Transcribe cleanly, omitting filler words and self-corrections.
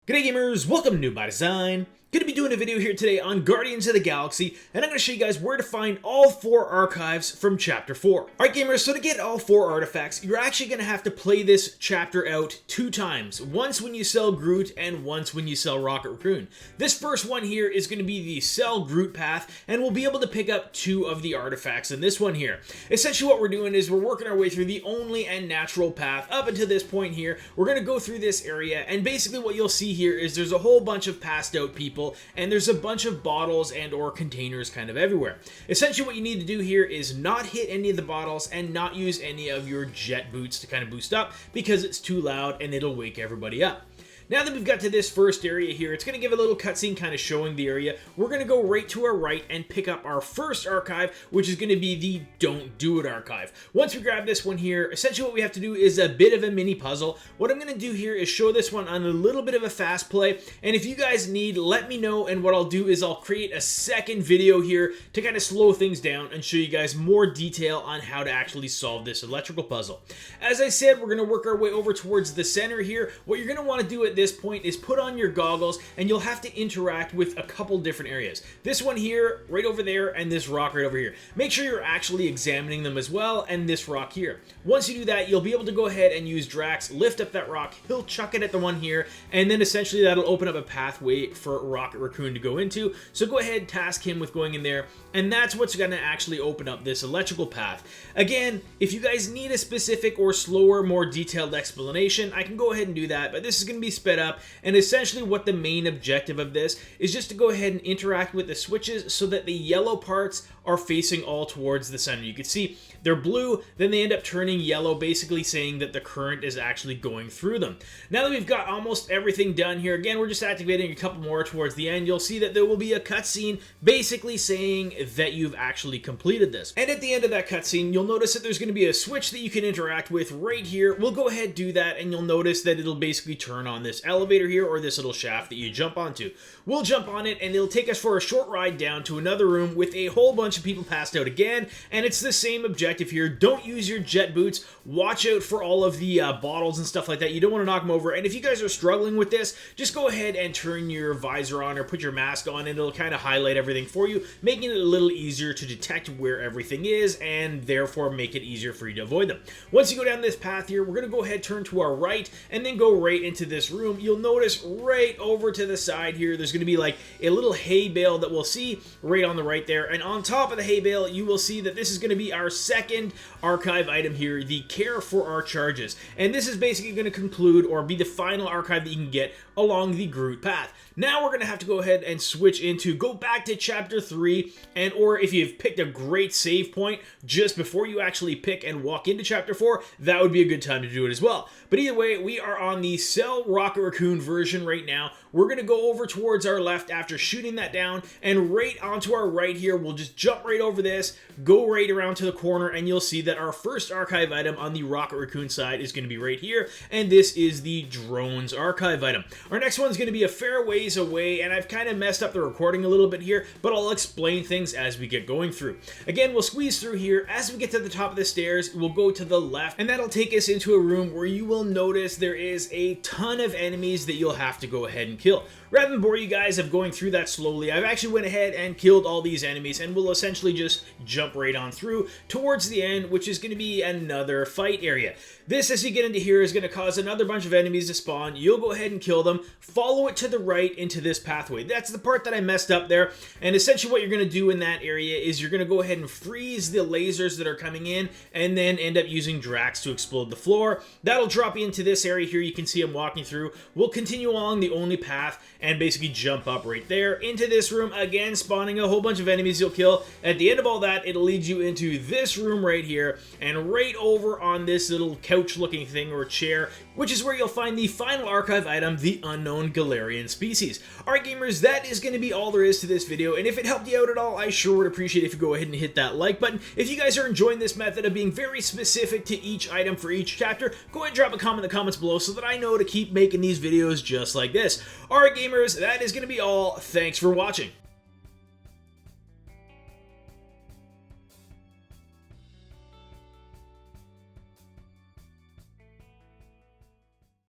G'day gamers, welcome to New by Design. Going to be doing a video here today on Guardians of the Galaxy, and I'm going to show you guys where to find all 4 archives from Chapter 4. Alright gamers, so to get all 4 artifacts, you're actually going to have to play this chapter out 2 times. Once when you sell Groot, and once when you sell Racoon. This first one here is going to be the sell Groot path, and we'll be able to pick up 2 of the artifacts in this one here. Essentially what we're doing is we're working our way through the only and natural path up until this point here. We're going to go through this area, and basically what you'll see here is there's a whole bunch of passed out people, and there's a bunch of bottles and or containers kind of everywhere. Essentially what you need to do here is not hit any of the bottles and not use any of your jet boots to kind of boost up because it's too loud and it'll wake everybody up. Now that we've got to this first area here, it's going to give a little cutscene kind of showing the area. We're going to go right to our right and pick up our first archive, which is going to be the Don't Do It archive. Once we grab this one here, essentially what we have to do is a bit of a mini puzzle. What I'm going to do here is show this one on a little bit of a fast play, and if you guys need, let me know, and what I'll do is I'll create a second video here to kind of slow things down and show you guys more detail on how to actually solve this electrical puzzle. As I said, we're going to work our way over towards the center here. What you're going to want to do at this point is put on your goggles, and you'll have to interact with a couple different areas. This one here, right over there, and this rock right over here. Make sure you're actually examining them as well, and this rock here. Once you do that, you'll be able to go ahead and use Drax, lift up that rock, he'll chuck it at the one here, and then essentially that'll open up a pathway for Racoon to go into. So go ahead, task him with going in there, and that's what's going to actually open up this electrical path. Again, if you guys need a specific or slower, more detailed explanation, I can go ahead and do that, but this is going to be sped up. And essentially what the main objective of this is just to go ahead and interact with the switches so that the yellow parts are facing all towards the center. You can see they're blue, then they end up turning yellow, basically saying that the current is actually going through them. Now that we've got almost everything done here, again, we're just activating a couple more towards the end. You'll see that there will be a cutscene basically saying that you've actually completed this. And at the end of that cutscene, you'll notice that there's going to be a switch that you can interact with right here. We'll go ahead and do that, and you'll notice that it'll basically turn on this elevator here, or this little shaft that you jump onto. We'll jump on it, and it'll take us for a short ride down to another room with a whole bunch of people passed out again, and it's the same objective here. Don't use your jet boots. Watch out for all of the bottles and stuff like that. You don't want to knock them over, and if you guys are struggling with this, just go ahead and turn your visor on or put your mask on, and it'll kind of highlight everything for you, making it a little easier to detect where everything is, and therefore make it easier for you to avoid them. Once you go down this path here, we're going to go ahead, turn to our right, and then go right into this room. You'll notice right over to the side here, there's going to be like a little hay bale that we'll see right on the right there, and on top of the hay bale, you will see that this is going to be our second archive item here, the Care for Our Charges, and this is basically going to conclude or be the final archive that you can get along the Groot path. Now we're going to have to go ahead and switch into, go back to chapter 3, and or if you've picked a great save point just before you actually pick and walk into chapter 4, that would be a good time to do it as well. But either way, we are on the Sell Racoon version right now. We're going to go over towards our left after shooting that down, and right onto our right here, we'll just jump right over this, go right around to the corner, and you'll see that our first archive item on the Racoon side is going to be right here, and this is the Drones archive item. Our next one's going to be a fair ways away, and I've kind of messed up the recording a little bit here, but I'll explain things as we get going through. Again, we'll squeeze through here. As we get to the top of the stairs, we'll go to the left, and that'll take us into a room where you will notice there is a ton of enemies that you'll have to go ahead and kill. Rather than bore you guys of going through that slowly, I've actually went ahead and killed all these enemies, and we'll essentially just jump right on through towards the end, which is going to be another fight area. This, as you get into here, is going to cause another bunch of enemies to spawn. You'll go ahead and kill them, follow it to the right into this pathway. That's the part that I messed up there, and essentially what you're going to do in that area is you're going to go ahead and freeze the lasers that are coming in, and then end up using Drax to explode the floor. That'll drop you into this area here. You can see I'm walking through. We'll continue along the only path, and basically jump up right there into this room, again spawning a whole bunch of enemies you'll kill. At the end of all that, it'll lead you into this room right here, and right over on this little couch looking thing or chair, which is where you'll find the final archive item, the unknown Ghilaron species. Alright gamers, that is going to be all there is to this video, and if it helped you out at all, I sure would appreciate it if you go ahead and hit that like button. If you guys are enjoying this method of being very specific to each item for each chapter, go ahead and drop a comment in the comments below so that I know to keep making these videos just like this. Alright gamers, that is going to be all. Thanks for watching.